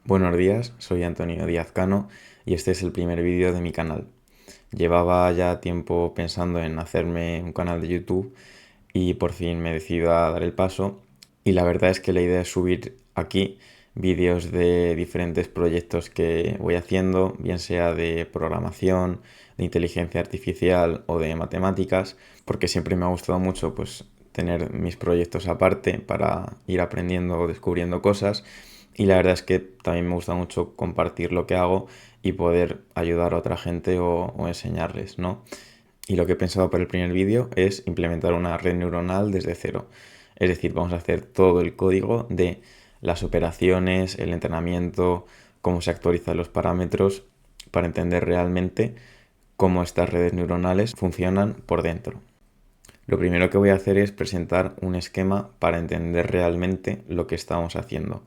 Buenos días, soy Antonio Díaz Cano y este es el primer vídeo de mi canal. Llevaba ya tiempo pensando en hacerme un canal de YouTube y por fin me decido a dar el paso, y la verdad es que la idea es subir aquí vídeos de diferentes proyectos que voy haciendo, bien sea de programación, de inteligencia artificial o de matemáticas, porque siempre me ha gustado mucho pues tener mis proyectos aparte para ir aprendiendo o descubriendo cosas. Y la verdad es que también me gusta mucho compartir lo que hago y poder ayudar a otra gente o enseñarles, ¿no? Y lo que he pensado para el primer vídeo es implementar una red neuronal desde cero. Es decir, vamos a hacer todo el código de las operaciones, el entrenamiento, cómo se actualizan los parámetros para entender realmente cómo estas redes neuronales funcionan por dentro. Lo primero que voy a hacer es presentar un esquema para entender realmente lo que estamos haciendo.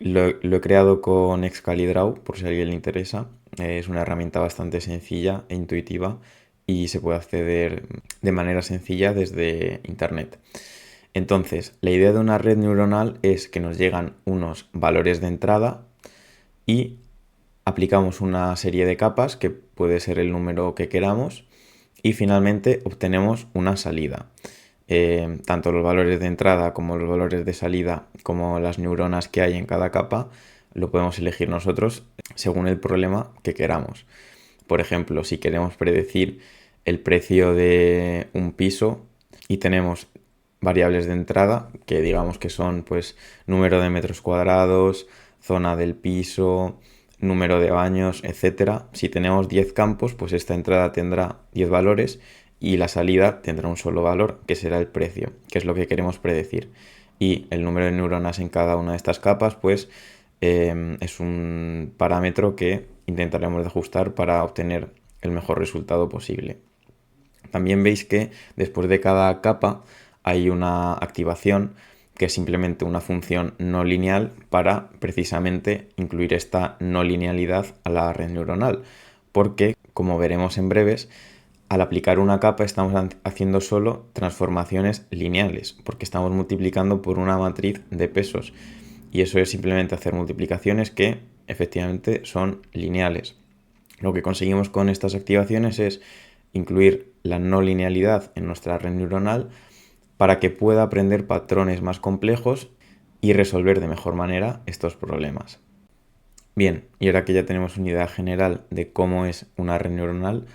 Lo he creado con Excalidraw, por si a alguien le interesa. Es una herramienta bastante sencilla e intuitiva y se puede acceder de manera sencilla desde internet. Entonces, la idea de una red neuronal es que nos llegan unos valores de entrada y aplicamos una serie de capas, que puede ser el número que queramos, y finalmente obtenemos una salida. Tanto los valores de entrada como los valores de salida, como las neuronas que hay en cada capa, lo podemos elegir nosotros según el problema que queramos. Por ejemplo, si queremos predecir el precio de un piso y tenemos variables de entrada, que digamos que son pues número de metros cuadrados, zona del piso, número de baños, etcétera. Si tenemos 10 campos, pues esta entrada tendrá 10 valores y la salida tendrá un solo valor, que será el precio, que es lo que queremos predecir. Y el número de neuronas en cada una de estas capas, pues es un parámetro que intentaremos ajustar para obtener el mejor resultado posible. También veis que después de cada capa hay una activación, que es simplemente una función no lineal para precisamente incluir esta no linealidad a la red neuronal, porque como veremos en breves, al aplicar una capa estamos haciendo solo transformaciones lineales, porque estamos multiplicando por una matriz de pesos, y eso es simplemente hacer multiplicaciones que efectivamente son lineales. Lo que conseguimos con estas activaciones es incluir la no linealidad en nuestra red neuronal para que pueda aprender patrones más complejos y resolver de mejor manera estos problemas. Bien, y ahora que ya tenemos una idea general de cómo es una red neuronal,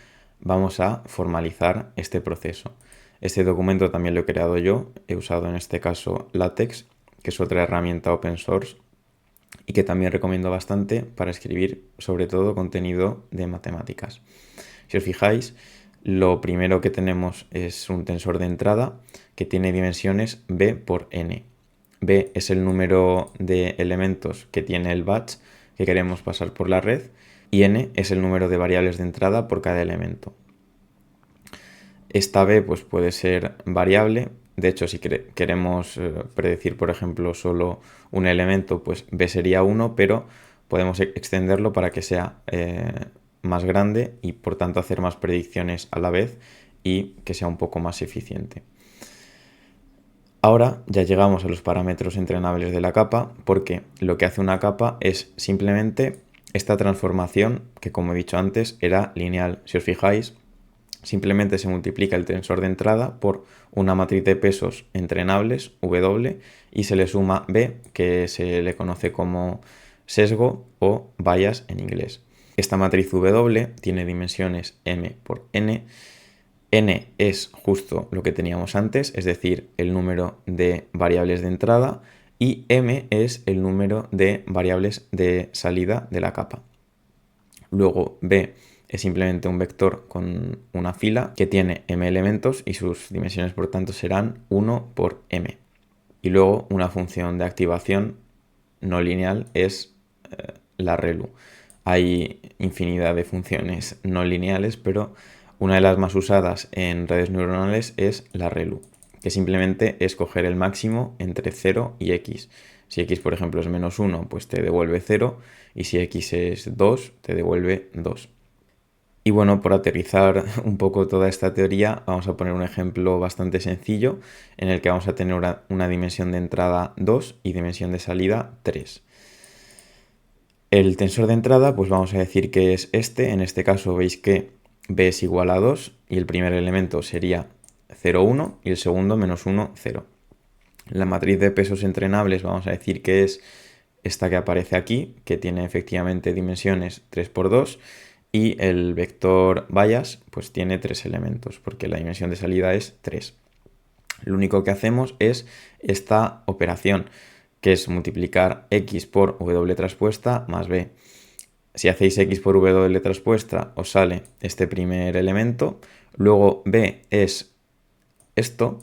vamos a formalizar este proceso. Este documento también lo he creado yo, he usado en este caso LaTeX, que es otra herramienta open source y que también recomiendo bastante para escribir sobre todo contenido de matemáticas. Si os fijáis, lo primero que tenemos es un tensor de entrada que tiene dimensiones b por n. B es el número de elementos que tiene el batch que queremos pasar por la red, y n es el número de variables de entrada por cada elemento. Esta b pues, puede ser variable. De hecho, si queremos predecir, por ejemplo, solo un elemento, pues b sería 1, pero podemos extenderlo para que sea más grande y por tanto hacer más predicciones a la vez y que sea un poco más eficiente. Ahora ya llegamos a los parámetros entrenables de la capa, porque lo que hace una capa es simplemente esta transformación que, como he dicho antes, era lineal. Si os fijáis, simplemente se multiplica el tensor de entrada por una matriz de pesos entrenables, W, y se le suma B, que se le conoce como sesgo o bias en inglés. Esta matriz W tiene dimensiones m por n. N es justo lo que teníamos antes, es decir, el número de variables de entrada, y m es el número de variables de salida de la capa. Luego B es simplemente un vector con una fila que tiene m elementos y sus dimensiones por tanto serán 1 por m. Y luego una función de activación no lineal es la ReLU. Hay infinidad de funciones no lineales, pero una de las más usadas en redes neuronales es la ReLU, que simplemente es coger el máximo entre 0 y x. Si x, por ejemplo, es menos 1, pues te devuelve 0, y si x es 2, te devuelve 2. Y bueno, por aterrizar un poco toda esta teoría, vamos a poner un ejemplo bastante sencillo en el que vamos a tener una dimensión de entrada 2 y dimensión de salida 3. El tensor de entrada, pues vamos a decir que es este. En este caso veis que b es igual a 2 y el primer elemento sería 0, 1 y el segundo menos 1, 0. La matriz de pesos entrenables vamos a decir que es esta que aparece aquí, que tiene efectivamente dimensiones 3 por 2, y el vector bias pues tiene 3 elementos, porque la dimensión de salida es 3. Lo único que hacemos es esta operación, que es multiplicar x por w traspuesta más b. Si hacéis x por w traspuesta os sale este primer elemento, luego b es esto,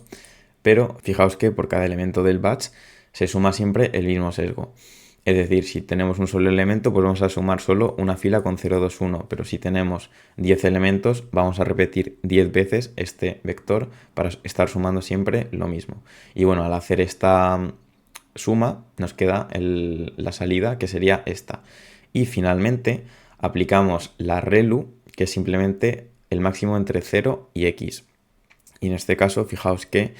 pero fijaos que por cada elemento del batch se suma siempre el mismo sesgo. Es decir, si tenemos un solo elemento, pues vamos a sumar solo una fila con 0, 2, 1. Pero si tenemos 10 elementos, vamos a repetir 10 veces este vector para estar sumando siempre lo mismo. Y bueno, al hacer esta suma, nos queda la salida, que sería esta. Y finalmente, aplicamos la ReLU, que es simplemente el máximo entre 0 y x. Y en este caso, fijaos que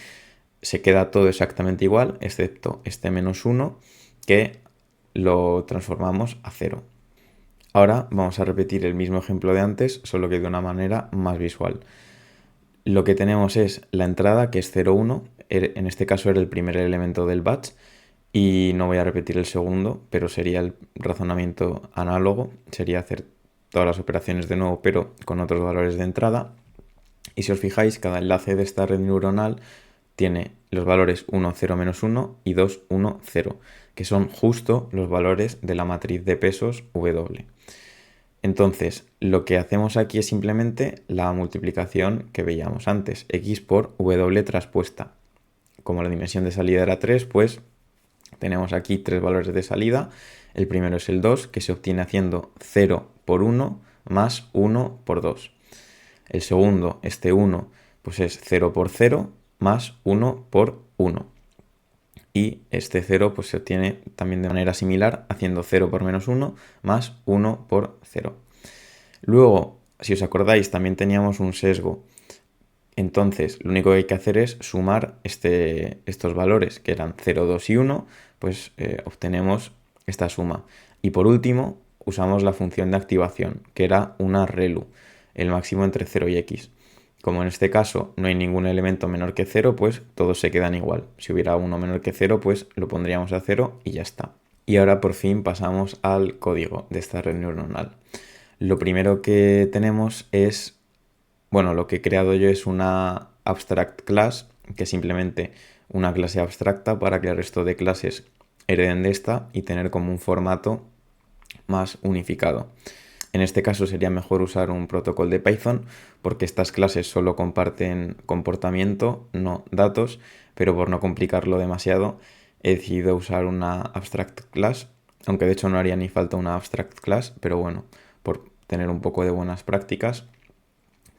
se queda todo exactamente igual, excepto este menos 1, que lo transformamos a 0. Ahora vamos a repetir el mismo ejemplo de antes, solo que de una manera más visual. Lo que tenemos es la entrada, que es 0, 1, en este caso era el primer elemento del batch, y no voy a repetir el segundo, pero sería el razonamiento análogo, sería hacer todas las operaciones de nuevo, pero con otros valores de entrada. Y si os fijáis, cada enlace de esta red neuronal tiene los valores 1, 0, menos 1 y 2, 1, 0, que son justo los valores de la matriz de pesos W. Entonces, lo que hacemos aquí es simplemente la multiplicación que veíamos antes, x por W traspuesta. Como la dimensión de salida era 3, pues tenemos aquí tres valores de salida. El primero es el 2, que se obtiene haciendo 0 por 1 más 1 por 2. El segundo, este 1, pues es 0 por 0 más 1 por 1. Y este 0 pues se obtiene también de manera similar haciendo 0 por menos 1 más 1 por 0. Luego, si os acordáis, también teníamos un sesgo. Entonces, lo único que hay que hacer es sumar estos valores, que eran 0, 2 y 1, pues obtenemos esta suma. Y por último, usamos la función de activación, que era una ReLU, el máximo entre 0 y x. Como en este caso no hay ningún elemento menor que 0, pues todos se quedan igual. Si hubiera uno menor que 0, pues lo pondríamos a 0 y ya está. Y ahora por fin pasamos al código de esta red neuronal. Lo primero que tenemos es, bueno, lo que he creado yo es una abstract class, que es simplemente una clase abstracta para que el resto de clases hereden de esta y tener como un formato más unificado. En este caso sería mejor usar un protocolo de Python porque estas clases solo comparten comportamiento, no datos, pero por no complicarlo demasiado he decidido usar una abstract class, aunque de hecho no haría ni falta una abstract class, pero bueno, por tener un poco de buenas prácticas,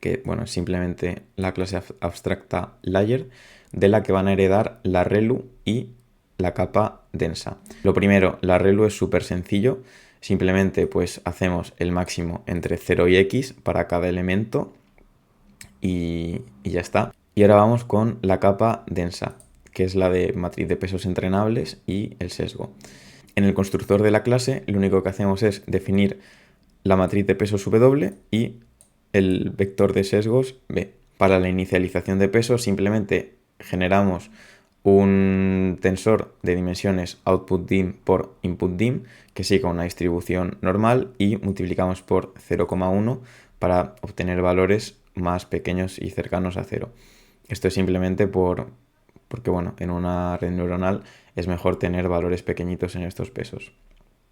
que bueno, es simplemente la clase abstracta layer de la que van a heredar la ReLU y la capa densa. Lo primero, la ReLU es súper sencillo. Simplemente pues hacemos el máximo entre 0 y x para cada elemento y ya está. Y ahora vamos con la capa densa, que es la de matriz de pesos entrenables y el sesgo. En el constructor de la clase lo único que hacemos es definir la matriz de pesos W y el vector de sesgos B. Para la inicialización de pesos simplemente generamos un tensor de dimensiones output dim por input dim que siga una distribución normal y multiplicamos por 0,1 para obtener valores más pequeños y cercanos a 0. Esto es simplemente porque bueno, en una red neuronal es mejor tener valores pequeñitos en estos pesos.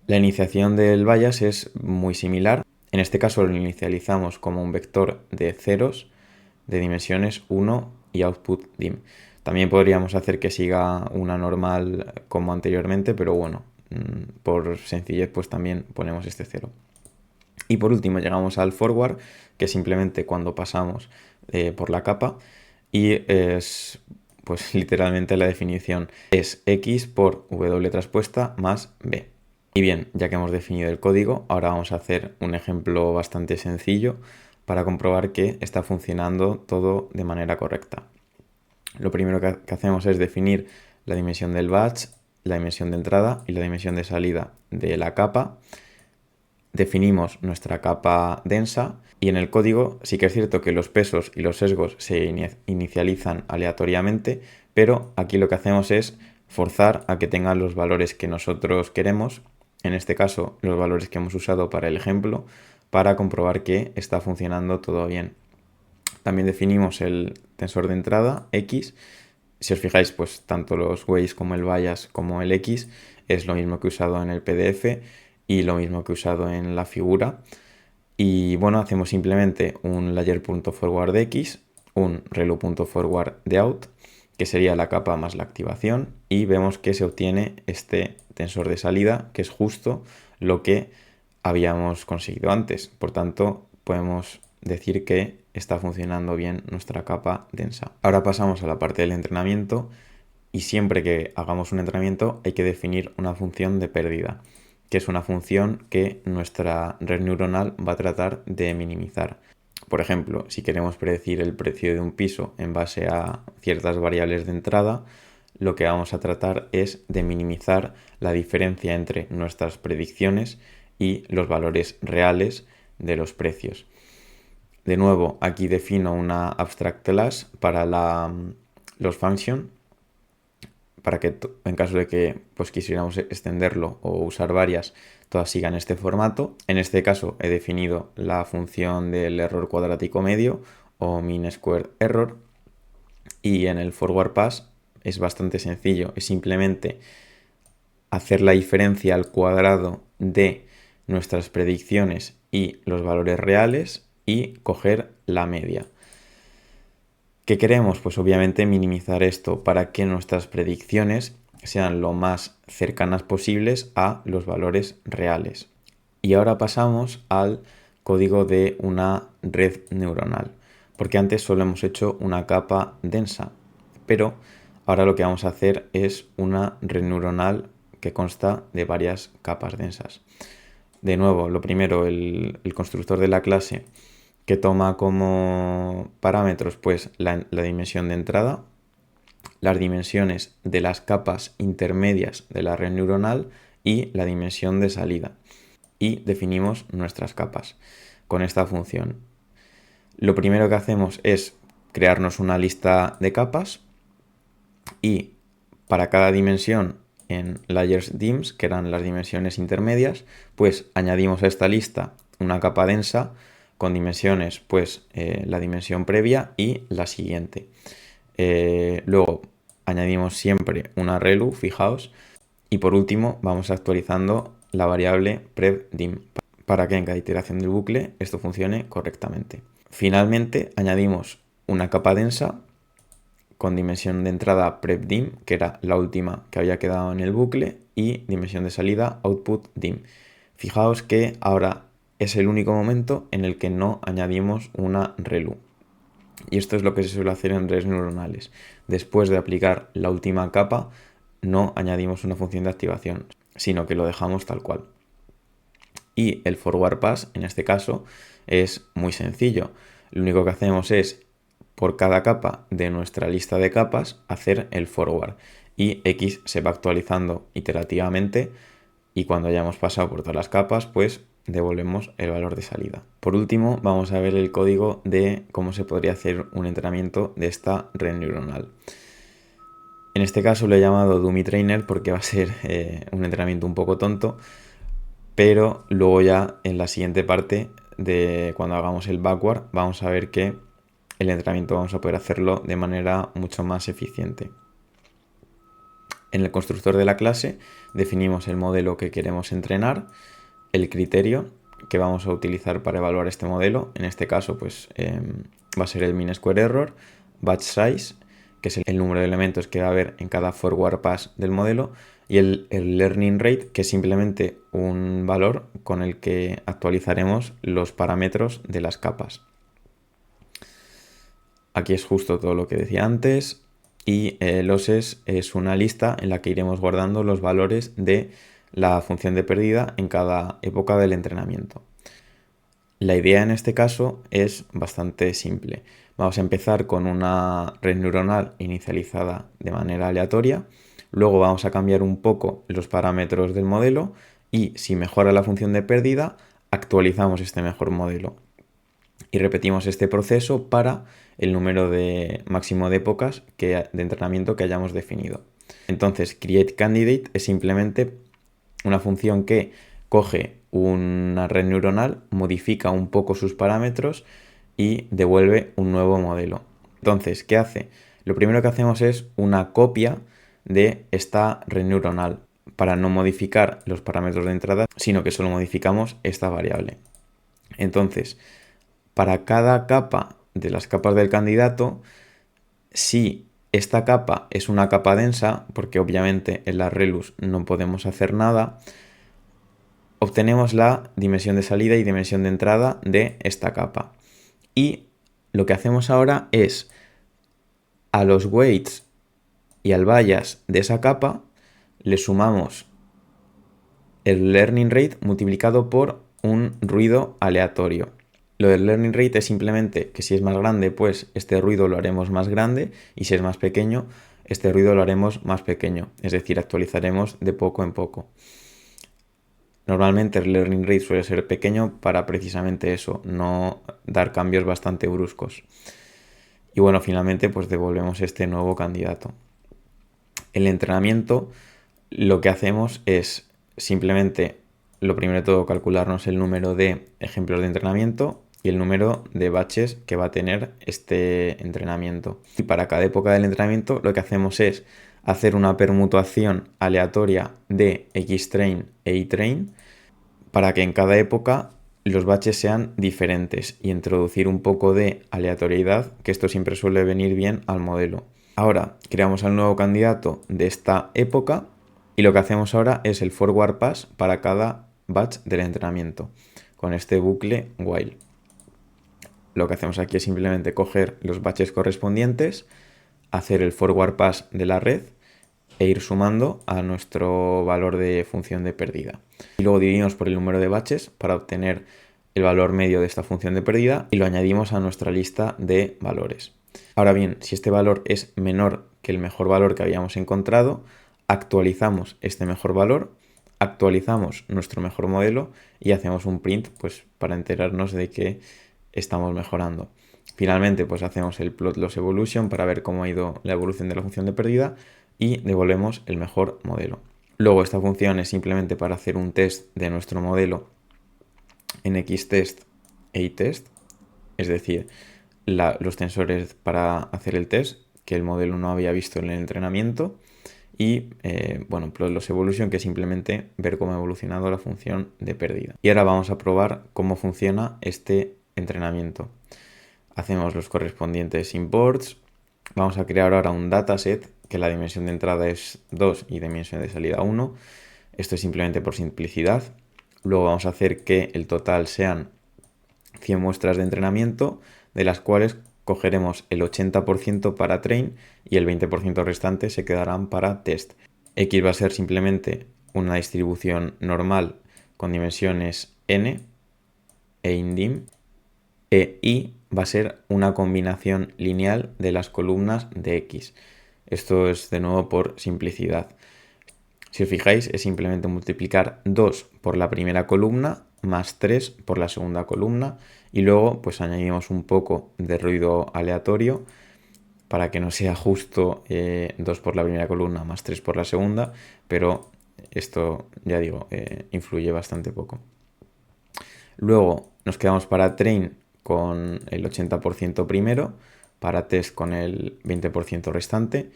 La iniciación del bias es muy similar. En este caso lo inicializamos como un vector de ceros de dimensiones 1 y output dim. También podríamos hacer que siga una normal como anteriormente, pero bueno, por sencillez pues también ponemos este 0. Y por último llegamos al forward, que es simplemente cuando pasamos por la capa y es pues literalmente la definición es x por w traspuesta más b. Y bien, ya que hemos definido el código, ahora vamos a hacer un ejemplo bastante sencillo para comprobar que está funcionando todo de manera correcta. Lo primero que hacemos es definir la dimensión del batch, la dimensión de entrada y la dimensión de salida de la capa. definimos nuestra capa densa y en el código sí que es cierto que los pesos y los sesgos se inicializan aleatoriamente, pero aquí lo que hacemos es forzar a que tengan los valores que nosotros queremos, en este caso los valores que hemos usado para el ejemplo, para comprobar que está funcionando todo bien. También definimos el tensor de entrada, X. Si os fijáis, pues tanto los weights como el bias como el X es lo mismo que he usado en el PDF y lo mismo que he usado en la figura. Y bueno, hacemos simplemente un layer.forward de X, un relu.forward de out, que sería la capa más la activación, y vemos que se obtiene este tensor de salida, que es justo lo que habíamos conseguido antes. Por tanto, podemos decir que está funcionando bien nuestra capa densa. Ahora pasamos a la parte del entrenamiento y siempre que hagamos un entrenamiento hay que definir una función de pérdida, que es una función que nuestra red neuronal va a tratar de minimizar. Por ejemplo, si queremos predecir el precio de un piso en base a ciertas variables de entrada, lo que vamos a tratar es de minimizar la diferencia entre nuestras predicciones y los valores reales de los precios. De nuevo, aquí defino una abstract class para los functions, para que en caso de que pues, quisiéramos extenderlo o usar varias, todas sigan este formato. En este caso he definido la función del error cuadrático medio o mean squared error, y en el forward pass es bastante sencillo, es simplemente hacer la diferencia al cuadrado de nuestras predicciones y los valores reales y coger la media. ¿Qué queremos? Pues obviamente minimizar esto para que nuestras predicciones sean lo más cercanas posibles a los valores reales. Y ahora pasamos al código de una red neuronal, porque antes solo hemos hecho una capa densa, pero ahora lo que vamos a hacer es una red neuronal que consta de varias capas densas. De nuevo, lo primero, el constructor de la clase, que toma como parámetros pues la dimensión de entrada, las dimensiones de las capas intermedias de la red neuronal y la dimensión de salida. Y definimos nuestras capas con esta función. Lo primero que hacemos es crearnos una lista de capas y para cada dimensión en layers dims, que eran las dimensiones intermedias, pues añadimos a esta lista una capa densa con dimensiones, pues la dimensión previa y la siguiente. Luego añadimos siempre una relu, fijaos, y por último vamos actualizando la variable prevdim para que en cada iteración del bucle esto funcione correctamente. Finalmente añadimos una capa densa con dimensión de entrada prepdim, que era la última que había quedado en el bucle, y dimensión de salida outputdim. Fijaos que ahora es el único momento en el que no añadimos una relu. Y esto es lo que se suele hacer en redes neuronales. Después de aplicar la última capa, no añadimos una función de activación, sino que lo dejamos tal cual. Y el forward pass, en este caso, es muy sencillo. Lo único que hacemos es, por cada capa de nuestra lista de capas, hacer el forward. Y X se va actualizando iterativamente y cuando hayamos pasado por todas las capas, pues devolvemos el valor de salida. Por último, vamos a ver el código de cómo se podría hacer un entrenamiento de esta red neuronal. En este caso lo he llamado Dummy Trainer porque va a ser un entrenamiento un poco tonto, pero luego ya en la siguiente parte de cuando hagamos el backward vamos a ver que el entrenamiento vamos a poder hacerlo de manera mucho más eficiente. En el constructor de la clase definimos el modelo que queremos entrenar, el criterio que vamos a utilizar para evaluar este modelo, en este caso pues va a ser el mean square error, batch size, que es el número de elementos que va a haber en cada forward pass del modelo, y el learning rate, que es simplemente un valor con el que actualizaremos los parámetros de las capas. Aquí es justo todo lo que decía antes, y losses es una lista en la que iremos guardando los valores de la función de pérdida en cada época del entrenamiento. La idea en este caso es bastante simple. Vamos a empezar con una red neuronal inicializada de manera aleatoria, luego vamos a cambiar un poco los parámetros del modelo y si mejora la función de pérdida, actualizamos este mejor modelo y repetimos este proceso para el número máximo de épocas de entrenamiento que hayamos definido. Entonces, createCandidate es simplemente una función que coge una red neuronal, modifica un poco sus parámetros y devuelve un nuevo modelo. Entonces, ¿qué hace? Lo primero que hacemos es una copia de esta red neuronal para no modificar los parámetros de entrada, sino que solo modificamos esta variable. Entonces, para cada capa de las capas del candidato, si esta capa es una capa densa, porque obviamente en la ReLU no podemos hacer nada, obtenemos la dimensión de salida y dimensión de entrada de esta capa. Y lo que hacemos ahora es a los weights y al bias de esa capa le sumamos el learning rate multiplicado por un ruido aleatorio. Lo del learning rate es simplemente que si es más grande, pues este ruido lo haremos más grande, y si es más pequeño, este ruido lo haremos más pequeño. Es decir, actualizaremos de poco en poco. Normalmente el learning rate suele ser pequeño para precisamente eso, no dar cambios bastante bruscos. Y bueno, finalmente pues devolvemos este nuevo candidato. El entrenamiento, lo que hacemos es simplemente, lo primero de todo, calcularnos el número de ejemplos de entrenamiento y el número de batches que va a tener este entrenamiento. Y para cada época del entrenamiento lo que hacemos es hacer una permutación aleatoria de Xtrain e Etrain para que en cada época los batches sean diferentes y introducir un poco de aleatoriedad, que esto siempre suele venir bien al modelo. Ahora creamos al nuevo candidato de esta época y lo que hacemos ahora es el forward pass para cada batch del entrenamiento con este bucle while. Lo que hacemos aquí es simplemente coger los batches correspondientes, hacer el forward pass de la red e ir sumando a nuestro valor de función de pérdida. Y luego dividimos por el número de batches para obtener el valor medio de esta función de pérdida y lo añadimos a nuestra lista de valores. Ahora bien, si este valor es menor que el mejor valor que habíamos encontrado, actualizamos este mejor valor, actualizamos nuestro mejor modelo y hacemos un print pues, para enterarnos de que estamos mejorando. Finalmente, pues hacemos el plot loss evolution para ver cómo ha ido la evolución de la función de pérdida y devolvemos el mejor modelo. Luego esta función es simplemente para hacer un test de nuestro modelo en Xtest e Itest, es decir, los tensores para hacer el test que el modelo no había visto en el entrenamiento y bueno, plot loss evolution, que es simplemente ver cómo ha evolucionado la función de pérdida. Y ahora vamos a probar cómo funciona este entrenamiento. Hacemos los correspondientes imports. Vamos a crear ahora un dataset que la dimensión de entrada es 2 y dimensión de salida 1. Esto es simplemente por simplicidad. Luego vamos a hacer que el total sean 100 muestras de entrenamiento, de las cuales cogeremos el 80% para train y el 20% restante se quedarán para test. X va a ser simplemente una distribución normal con dimensiones n e indim, e y va a ser una combinación lineal de las columnas de X. Esto es de nuevo por simplicidad. Si os fijáis, es simplemente multiplicar 2 por la primera columna más 3 por la segunda columna y luego pues añadimos un poco de ruido aleatorio para que no sea justo 2 por la primera columna más 3 por la segunda, pero esto, ya digo, influye bastante poco. Luego nos quedamos para train con el 80% primero, para test con el 20% restante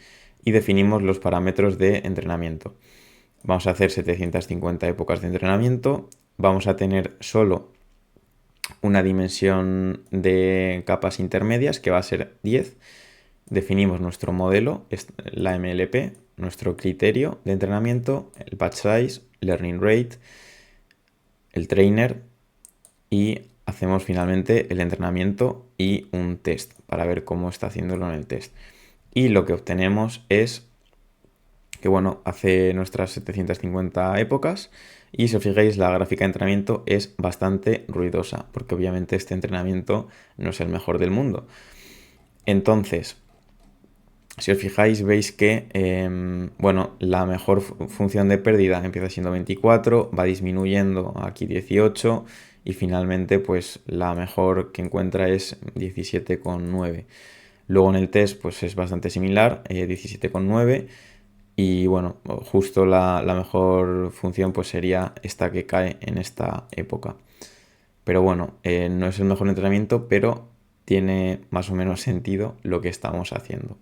y definimos los parámetros de entrenamiento. Vamos a hacer 750 épocas de entrenamiento, vamos a tener solo una dimensión de capas intermedias que va a ser 10. Definimos nuestro modelo, la MLP, nuestro criterio de entrenamiento, el batch size, learning rate, el trainer y hacemos finalmente el entrenamiento y un test para ver cómo está haciéndolo en el test. Y lo que obtenemos es que bueno, hace nuestras 750 épocas y si os fijáis la gráfica de entrenamiento es bastante ruidosa porque obviamente este entrenamiento no es el mejor del mundo. Entonces, Si os fijáis, veis que bueno, la mejor función de pérdida empieza siendo 24, va disminuyendo aquí 18 y finalmente pues la mejor que encuentra es 17,9. Luego en el test pues es bastante similar, 17,9 y bueno, justo la mejor función pues sería esta que cae en esta época. Pero bueno, no es el mejor entrenamiento, pero tiene más o menos sentido lo que estamos haciendo.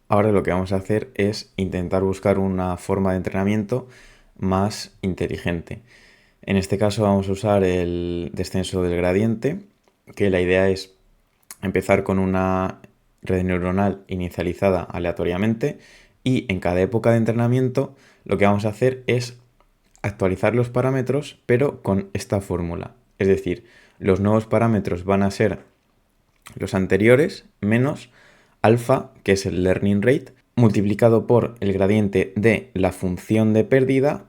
Ahora lo que vamos a hacer es intentar buscar una forma de entrenamiento más inteligente. En este caso vamos a usar el descenso del gradiente, que la idea es empezar con una red neuronal inicializada aleatoriamente y en cada época de entrenamiento lo que vamos a hacer es actualizar los parámetros, pero con esta fórmula. Es decir, los nuevos parámetros van a ser los anteriores menos alfa, que es el learning rate, multiplicado por el gradiente de la función de pérdida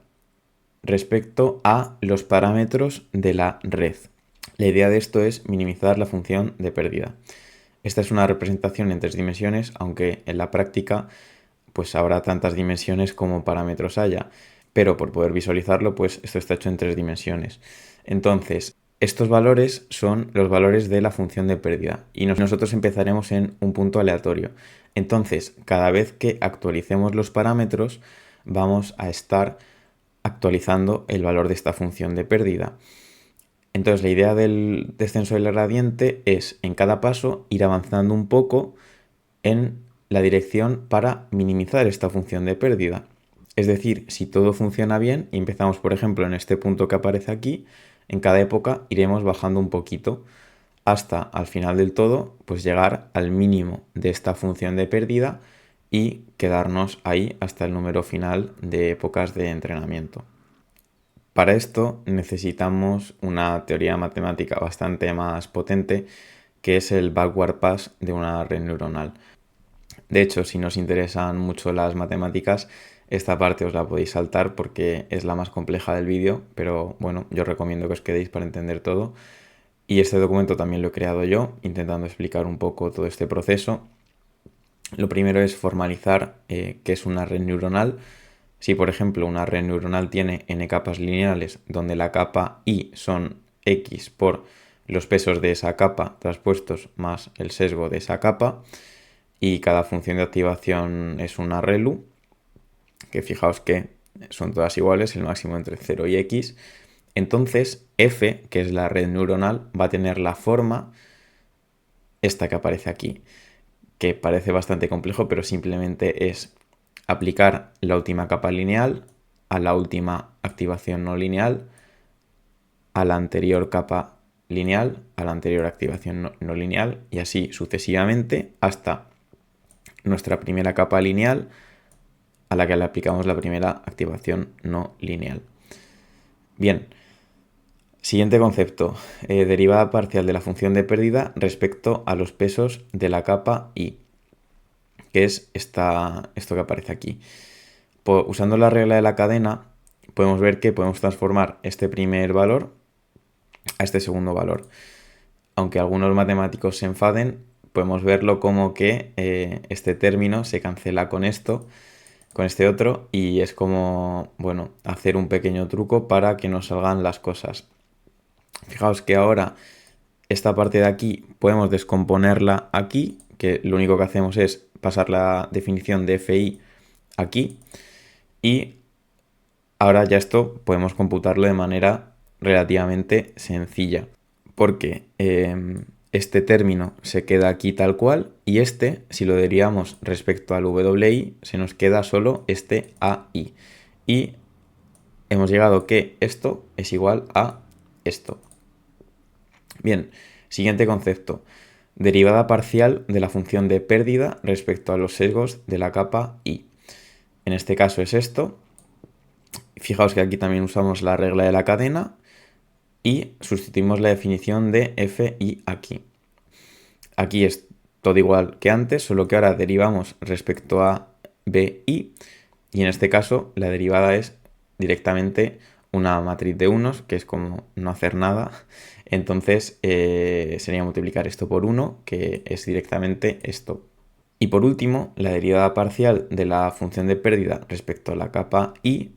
respecto a los parámetros de la red. La idea de esto es minimizar la función de pérdida. Esta es una representación en 3 dimensiones, aunque en la práctica pues habrá tantas dimensiones como parámetros haya, pero por poder visualizarlo pues esto está hecho en 3 dimensiones. Entonces, estos valores son los valores de la función de pérdida y nosotros empezaremos en un punto aleatorio. Entonces, cada vez que actualicemos los parámetros, vamos a estar actualizando el valor de esta función de pérdida. Entonces, la idea del descenso del gradiente es en cada paso ir avanzando un poco en la dirección para minimizar esta función de pérdida. Es decir, si todo funciona bien y empezamos, por ejemplo, en este punto que aparece aquí, en cada época iremos bajando un poquito hasta al final del todo, pues llegar al mínimo de esta función de pérdida y quedarnos ahí hasta el número final de épocas de entrenamiento. Para esto necesitamos una teoría matemática bastante más potente, que es el backward pass de una red neuronal. De hecho, si nos interesan mucho las matemáticas, esta parte os la podéis saltar porque es la más compleja del vídeo, pero bueno, yo os recomiendo que os quedéis para entender todo. Y este documento también lo he creado yo, intentando explicar un poco todo este proceso. Lo primero es formalizar qué es una red neuronal. Si, por ejemplo, una red neuronal tiene n capas lineales, donde la capa i son x por los pesos de esa capa traspuestos más el sesgo de esa capa, y cada función de activación es una ReLU, que fijaos que son todas iguales, el máximo entre 0 y x. Entonces f, que es la red neuronal, va a tener la forma esta que aparece aquí, que parece bastante complejo, pero simplemente es aplicar la última capa lineal a la última activación no lineal, a la anterior capa lineal, a la anterior activación no lineal, y así sucesivamente hasta nuestra primera capa lineal a la que le aplicamos la primera activación no lineal. Bien, siguiente concepto, derivada parcial de la función de pérdida respecto a los pesos de la capa i, que es esto que aparece aquí. Usando la regla de la cadena, podemos ver que podemos transformar este primer valor a este segundo valor. Aunque algunos matemáticos se enfaden, podemos verlo como que este término se cancela con esto, con este otro, y es como, bueno, hacer un pequeño truco para que nos salgan las cosas. Fijaos que ahora esta parte de aquí podemos descomponerla aquí, que lo único que hacemos es pasar la definición de FI aquí, y ahora ya esto podemos computarlo de manera relativamente sencilla, porque este término se queda aquí tal cual y este, si lo derivamos respecto al WI, se nos queda solo este AI. Y hemos llegado que esto es igual a esto. Bien, siguiente concepto. Derivada parcial de la función de pérdida respecto a los sesgos de la capa I. En este caso es esto. Fijaos que aquí también usamos la regla de la cadena y sustituimos la definición de FI aquí. Aquí es todo igual que antes, solo que ahora derivamos respecto a BI y en este caso la derivada es directamente una matriz de unos, que es como no hacer nada. Entonces sería multiplicar esto por 1, que es directamente esto. Y por último, la derivada parcial de la función de pérdida respecto a la capa I,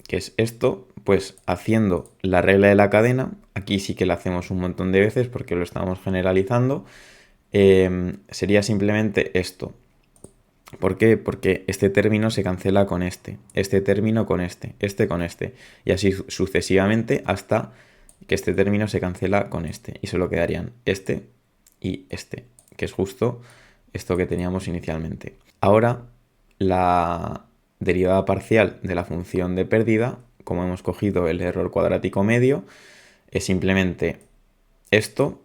que es esto, pues haciendo la regla de la cadena, aquí sí que la hacemos un montón de veces porque lo estamos generalizando, sería simplemente esto. ¿Por qué? Porque este término se cancela con este término con este con este, y así sucesivamente hasta que este término se cancela con este, y solo quedarían este y este, que es justo esto que teníamos inicialmente. Ahora, la derivada parcial de la función de pérdida, como hemos cogido el error cuadrático medio, es simplemente esto,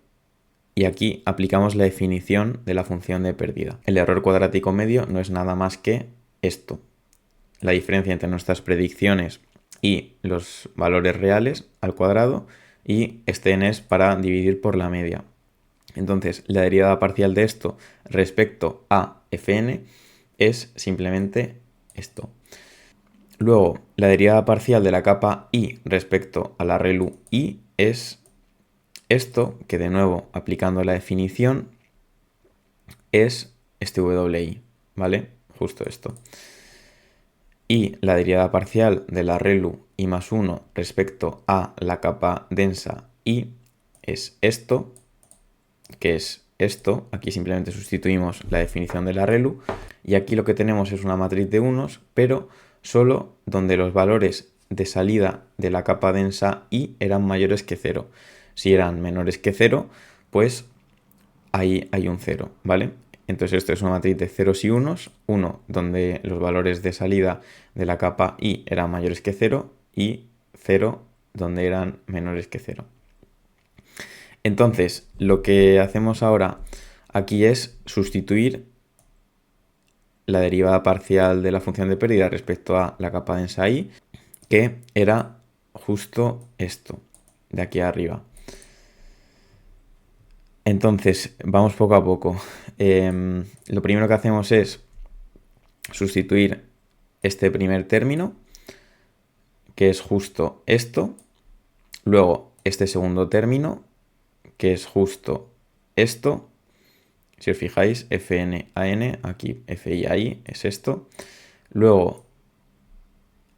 y aquí aplicamos la definición de la función de pérdida. El error cuadrático medio no es nada más que esto. La diferencia entre nuestras predicciones y los valores reales al cuadrado, y este n es para dividir por la media. Entonces, la derivada parcial de esto respecto a fn es simplemente esto. Luego, la derivada parcial de la capa I respecto a la relu I es esto, que de nuevo, aplicando la definición, es este wi, ¿vale? Justo esto. Y la derivada parcial de la relu I más 1 respecto a la capa densa I es esto, que es esto. Aquí simplemente sustituimos la definición de la relu, y aquí lo que tenemos es una matriz de unos, pero solo donde los valores de salida de la capa densa I eran mayores que 0. Si eran menores que 0, pues ahí hay un 0, ¿vale? Entonces esto es una matriz de ceros y unos, 1 donde los valores de salida de la capa I eran mayores que 0 y 0 donde eran menores que 0. Entonces, lo que hacemos ahora aquí es sustituir la derivada parcial de la función de pérdida respecto a la capa densa I, que era justo esto, de aquí arriba. Entonces, vamos poco a poco. Lo primero que hacemos es sustituir este primer término, que es justo esto. Luego, este segundo término, que es justo esto. Si os fijáis, Fn a n, aquí Fi a i es esto. Luego,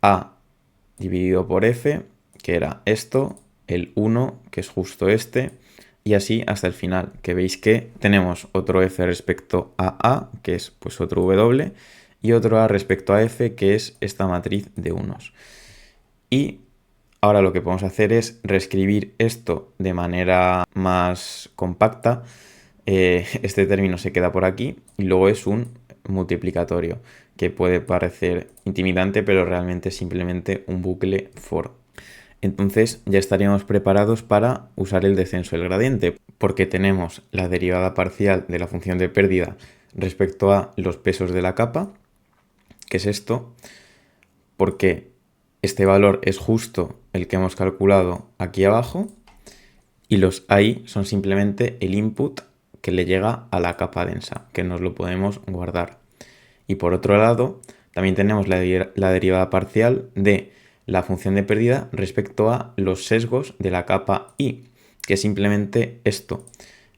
A dividido por F, que era esto. El 1, que es justo este. Y así hasta el final, que veis que tenemos otro F respecto a A, que es pues otro W, y otro A respecto a F, que es esta matriz de unos. Y ahora lo que podemos hacer es reescribir esto de manera más compacta. Este término se queda por aquí y luego es un multiplicatorio, que puede parecer intimidante, pero realmente es simplemente un bucle for. Entonces ya estaríamos preparados para usar el descenso del gradiente, porque tenemos la derivada parcial de la función de pérdida respecto a los pesos de la capa, que es esto, porque este valor es justo el que hemos calculado aquí abajo, y los AI son simplemente el input que le llega a la capa densa, que nos lo podemos guardar. Y por otro lado, también tenemos la derivada parcial de la función de pérdida respecto a los sesgos de la capa I, que es simplemente esto.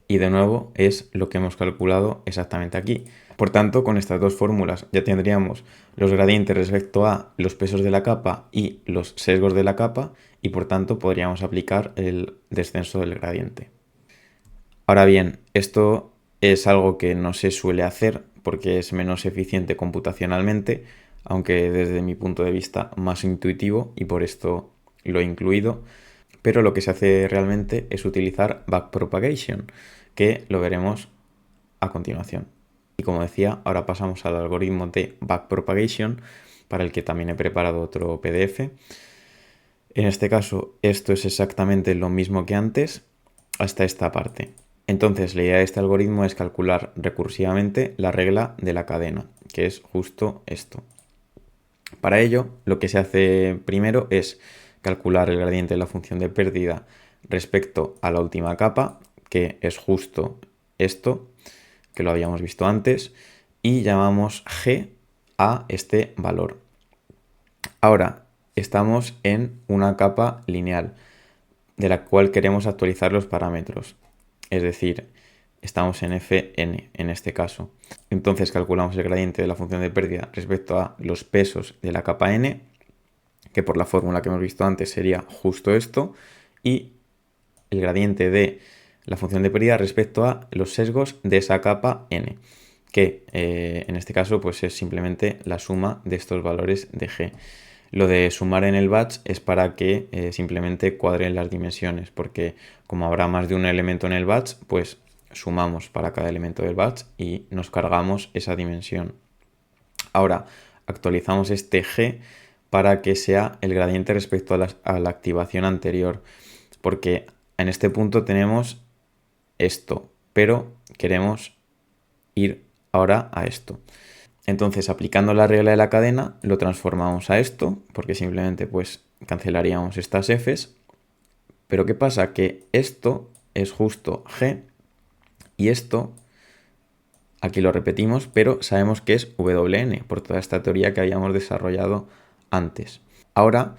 Y de nuevo es lo que hemos calculado exactamente aquí. Por tanto, con estas dos fórmulas ya tendríamos los gradientes respecto a los pesos de la capa y los sesgos de la capa, y por tanto podríamos aplicar el descenso del gradiente. Ahora bien, esto es algo que no se suele hacer porque es menos eficiente computacionalmente, aunque desde mi punto de vista más intuitivo, y por esto lo he incluido. Pero lo que se hace realmente es utilizar backpropagation, que lo veremos a continuación. Y como decía, ahora pasamos al algoritmo de backpropagation, para el que también he preparado otro PDF. En este caso, esto es exactamente lo mismo que antes, hasta esta parte. Entonces, la idea de este algoritmo es calcular recursivamente la regla de la cadena, que es justo esto. Para ello, lo que se hace primero es calcular el gradiente de la función de pérdida respecto a la última capa, que es justo esto, que lo habíamos visto antes, y llamamos g a este valor. Ahora, estamos en una capa lineal, de la cual queremos actualizar los parámetros. Es decir, estamos en Fn en este caso. Entonces calculamos el gradiente de la función de pérdida respecto a los pesos de la capa n, que por la fórmula que hemos visto antes sería justo esto, y el gradiente de la función de pérdida respecto a los sesgos de esa capa n, que en este caso pues es simplemente la suma de estos valores de g. Lo de sumar en el batch es para que simplemente cuadren las dimensiones, porque como habrá más de un elemento en el batch, pues sumamos para cada elemento del batch y nos cargamos esa dimensión. Ahora actualizamos este g para que sea el gradiente respecto a la activación anterior, porque en este punto tenemos esto, pero queremos ir ahora a esto. Entonces, aplicando la regla de la cadena, lo transformamos a esto, porque simplemente pues cancelaríamos estas f's. Pero ¿qué pasa? Que esto es justo g y esto, aquí lo repetimos, pero sabemos que es wn, por toda esta teoría que habíamos desarrollado antes. Ahora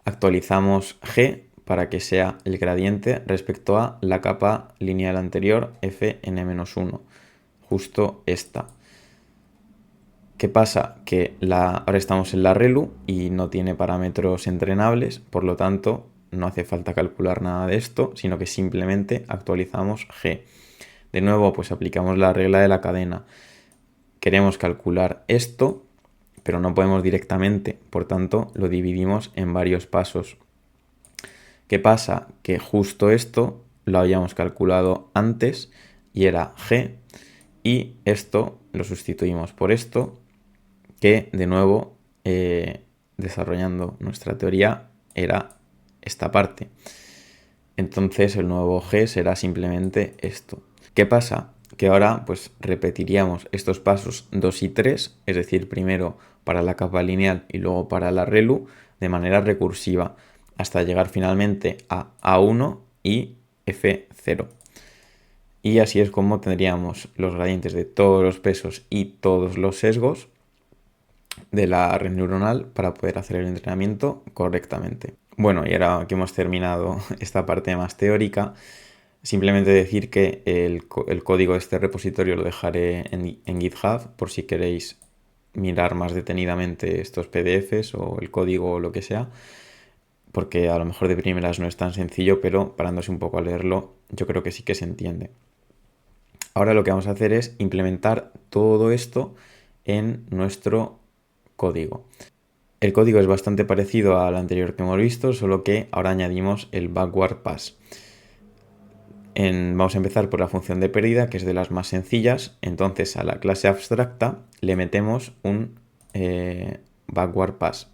actualizamos g para que sea el gradiente respecto a la capa lineal anterior fn-1, justo esta. ¿Qué pasa? Que ahora estamos en la ReLU y no tiene parámetros entrenables, por lo tanto no hace falta calcular nada de esto, sino que simplemente actualizamos g. De nuevo, pues aplicamos la regla de la cadena. Queremos calcular esto, pero no podemos directamente, por tanto lo dividimos en varios pasos. ¿Qué pasa? Que justo esto lo habíamos calculado antes y era g, y esto lo sustituimos por esto, que de nuevo, desarrollando nuestra teoría, era esta parte. Entonces el nuevo g será simplemente esto. ¿Qué pasa? Que ahora pues repetiríamos estos pasos 2 y 3, es decir, primero para la capa lineal y luego para la ReLU, de manera recursiva, hasta llegar finalmente a A1 y F0. Y así es como tendríamos los gradientes de todos los pesos y todos los sesgos de la red neuronal para poder hacer el entrenamiento correctamente. Bueno, y ahora que hemos terminado esta parte más teórica, simplemente decir que el código de este repositorio lo dejaré en GitHub por si queréis mirar más detenidamente estos PDFs o el código o lo que sea, porque a lo mejor de primeras no es tan sencillo, pero parándose un poco a leerlo, yo creo que sí que se entiende. Ahora lo que vamos a hacer es implementar todo esto en nuestro código. El código es bastante parecido al anterior que hemos visto, solo que ahora añadimos el backward pass. Vamos a empezar por la función de pérdida, que es de las más sencillas. Entonces a la clase abstracta le metemos un backward pass.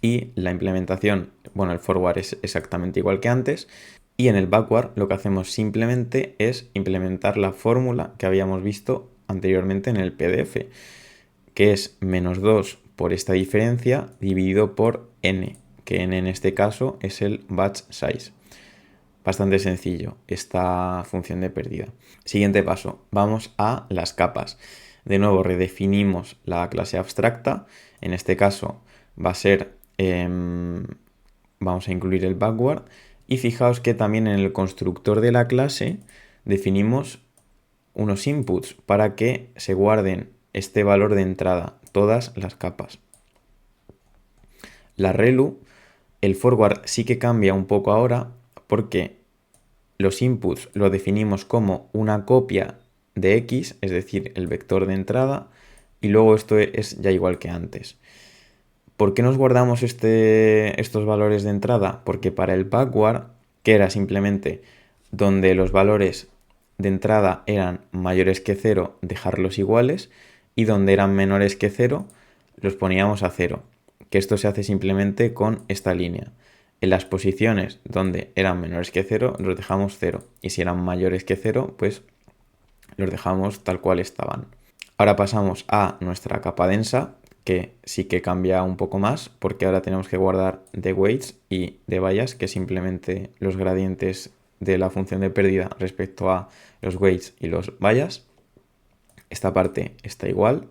Y la implementación, bueno, el forward es exactamente igual que antes. Y en el backward lo que hacemos simplemente es implementar la fórmula que habíamos visto anteriormente en el PDF, que es -2 por esta diferencia dividido por n, que n en este caso es el batch size. Bastante sencillo esta función de pérdida. Siguiente paso, vamos a las capas. De nuevo redefinimos la clase abstracta, en este caso va a ser, vamos a incluir el backward, y fijaos que también en el constructor de la clase definimos unos inputs para que se guarden este valor de entrada, todas las capas. La ReLU, el forward sí que cambia un poco ahora porque los inputs lo definimos como una copia de x, es decir, el vector de entrada, y luego esto es ya igual que antes. ¿Por qué nos guardamos estos valores de entrada? Porque para el backward, que era simplemente donde los valores de entrada eran mayores que 0, dejarlos iguales, y donde eran menores que 0, los poníamos a 0, que esto se hace simplemente con esta línea. En las posiciones donde eran menores que 0, los dejamos 0, y si eran mayores que 0, pues los dejamos tal cual estaban. Ahora pasamos a nuestra capa densa, que sí que cambia un poco más, porque ahora tenemos que guardar de weights y de bias, que simplemente los gradientes de la función de pérdida respecto a los weights y los bias. Esta parte está igual.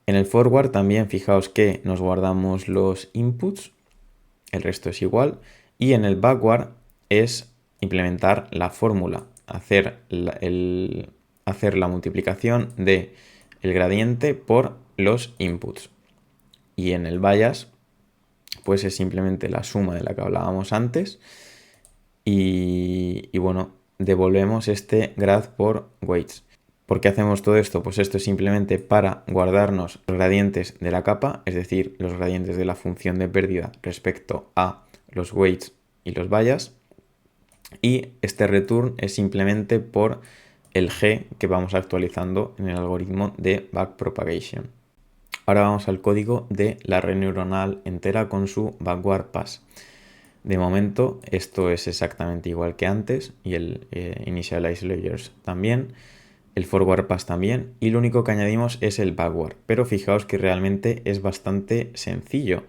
En el forward también fijaos que nos guardamos los inputs, el resto es igual. Y en el backward es implementar la fórmula. hacer la multiplicación de el gradiente por los inputs. Y en el bias, pues es simplemente la suma de la que hablábamos antes. Y bueno, devolvemos este grad por weights. ¿Por qué hacemos todo esto? Pues esto es simplemente para guardarnos los gradientes de la capa, es decir, los gradientes de la función de pérdida respecto a los weights y los bias. Y este return es simplemente por el g que vamos actualizando en el algoritmo de backpropagation. Ahora vamos al código de la red neuronal entera con su backward pass. De momento esto es exactamente igual que antes y el initialize layers también, el forward pass también, y lo único que añadimos es el backward. Pero fijaos que realmente es bastante sencillo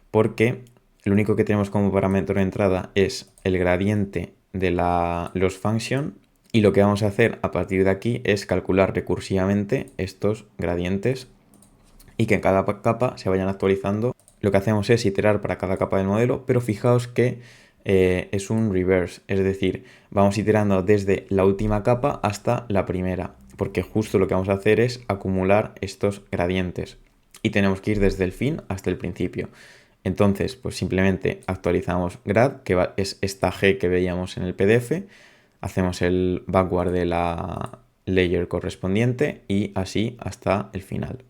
porque lo único que tenemos como parámetro de entrada es el gradiente de los function, y lo que vamos a hacer a partir de aquí es calcular recursivamente estos gradientes y que en cada capa se vayan actualizando. Lo que hacemos es iterar para cada capa del modelo, pero fijaos que es un reverse, es decir, vamos iterando desde la última capa hasta la primera, porque justo lo que vamos a hacer es acumular estos gradientes y tenemos que ir desde el fin hasta el principio. Entonces, pues simplemente actualizamos grad, que es esta G que veíamos en el PDF, hacemos el backward de la layer correspondiente y así hasta el final.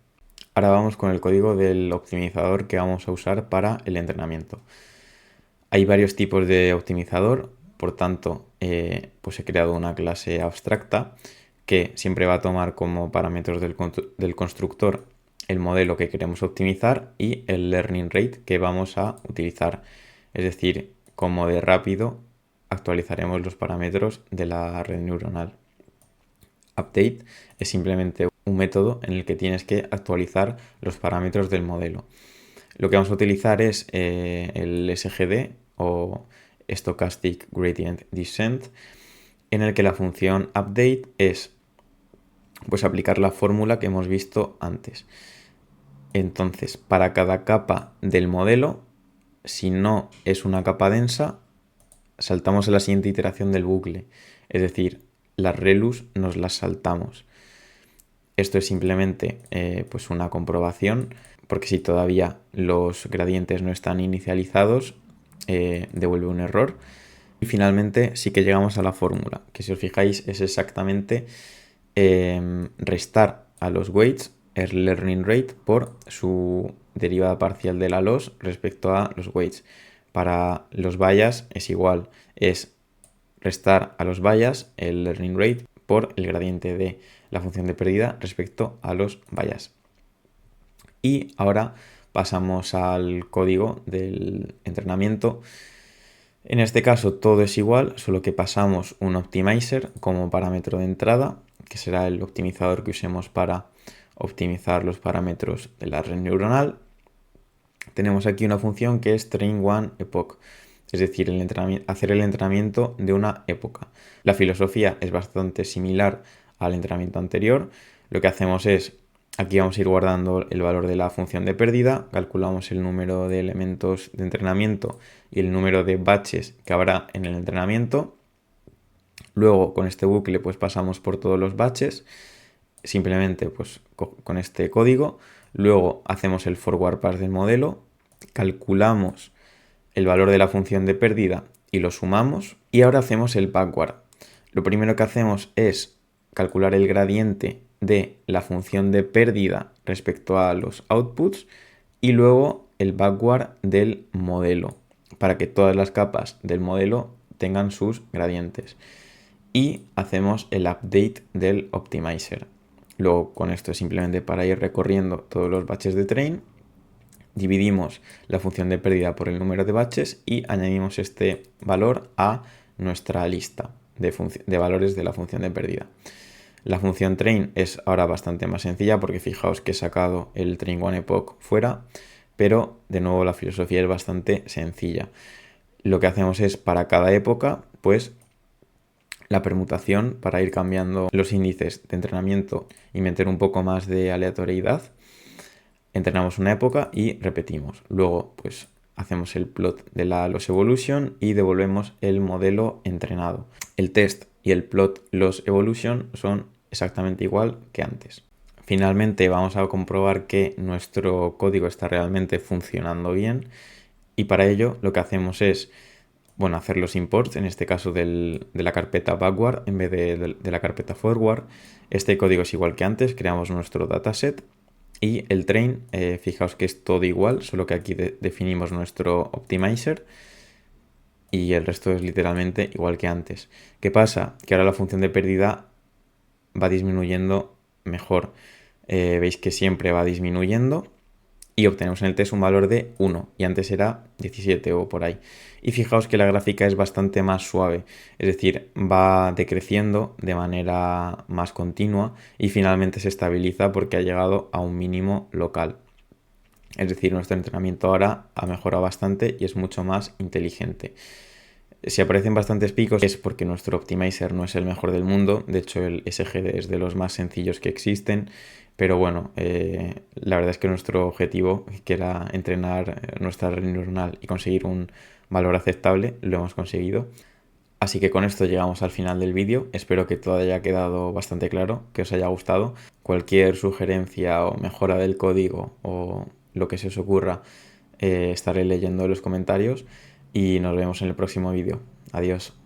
Ahora vamos con el código del optimizador que vamos a usar para el entrenamiento. Hay varios tipos de optimizador, por tanto, pues he creado una clase abstracta que siempre va a tomar como parámetros del constructor el modelo que queremos optimizar y el learning rate que vamos a utilizar. Es decir, como de rápido actualizaremos los parámetros de la red neuronal. Update es simplemente un método en el que tienes que actualizar los parámetros del modelo. Lo que vamos a utilizar es el SGD o Stochastic Gradient Descent, en el que la función update es pues aplicar la fórmula que hemos visto antes. Entonces, para cada capa del modelo, si no es una capa densa, saltamos a la siguiente iteración del bucle. Es decir, las relus nos las saltamos. Esto es simplemente pues una comprobación, porque si todavía los gradientes no están inicializados, devuelve un error. Y finalmente sí que llegamos a la fórmula, que si os fijáis es exactamente restar a los weights el learning rate por su derivada parcial de la loss respecto a los weights. Para los bias es igual, es restar a los bias el learning rate por el gradiente de la función de pérdida respecto a los bias. Y ahora pasamos al código del entrenamiento. En este caso todo es igual, solo que pasamos un optimizer como parámetro de entrada, que será el optimizador que usemos para optimizar los parámetros de la red neuronal. Tenemos aquí una función que es train one epoch, es decir, hacer el entrenamiento de una época. La filosofía es bastante similar al entrenamiento anterior. Lo que hacemos es, aquí vamos a ir guardando el valor de la función de pérdida, calculamos el número de elementos de entrenamiento y el número de batches que habrá en el entrenamiento. Luego con este bucle pues pasamos por todos los batches, simplemente pues con este código. Luego hacemos el forward pass del modelo, calculamos el valor de la función de pérdida y lo sumamos, y ahora hacemos el backward. Lo primero que hacemos es calcular el gradiente de la función de pérdida respecto a los outputs y luego el backward del modelo para que todas las capas del modelo tengan sus gradientes, y hacemos el update del optimizer. Luego con esto es simplemente para ir recorriendo todos los batches de train, dividimos la función de pérdida por el número de batches y añadimos este valor a nuestra lista de valores de la función de pérdida. La función train es ahora bastante más sencilla porque fijaos que he sacado el train one epoch fuera, pero de nuevo la filosofía es bastante sencilla. Lo que hacemos es para cada época, pues la permutación para ir cambiando los índices de entrenamiento y meter un poco más de aleatoriedad. Entrenamos una época y repetimos. Luego, pues hacemos el plot de la loss evolution y devolvemos el modelo entrenado. El test y el plot loss evolution son exactamente igual que antes. Finalmente vamos a comprobar que nuestro código está realmente funcionando bien y para ello lo que hacemos es hacer los imports, en este caso de la carpeta backward en vez de la carpeta forward. Este código es igual que antes, creamos nuestro dataset y el train, fijaos que es todo igual, solo que aquí definimos nuestro optimizer y el resto es literalmente igual que antes. ¿Qué pasa? Que ahora la función de pérdida va disminuyendo mejor. Veis que siempre va disminuyendo y obtenemos en el test un valor de 1 y antes era 17 o por ahí. Y fijaos que la gráfica es bastante más suave, es decir, va decreciendo de manera más continua y finalmente se estabiliza porque ha llegado a un mínimo local. Es decir, nuestro entrenamiento ahora ha mejorado bastante y es mucho más inteligente. Si aparecen bastantes picos es porque nuestro optimizer no es el mejor del mundo, de hecho el SGD es de los más sencillos que existen, pero bueno, la verdad es que nuestro objetivo, que era entrenar nuestra red neuronal y conseguir un valor aceptable, lo hemos conseguido. Así que con esto llegamos al final del vídeo, espero que todo haya quedado bastante claro, que os haya gustado. Cualquier sugerencia o mejora del código o lo que se os ocurra, estaré leyendo en los comentarios y nos vemos en el próximo vídeo. Adiós.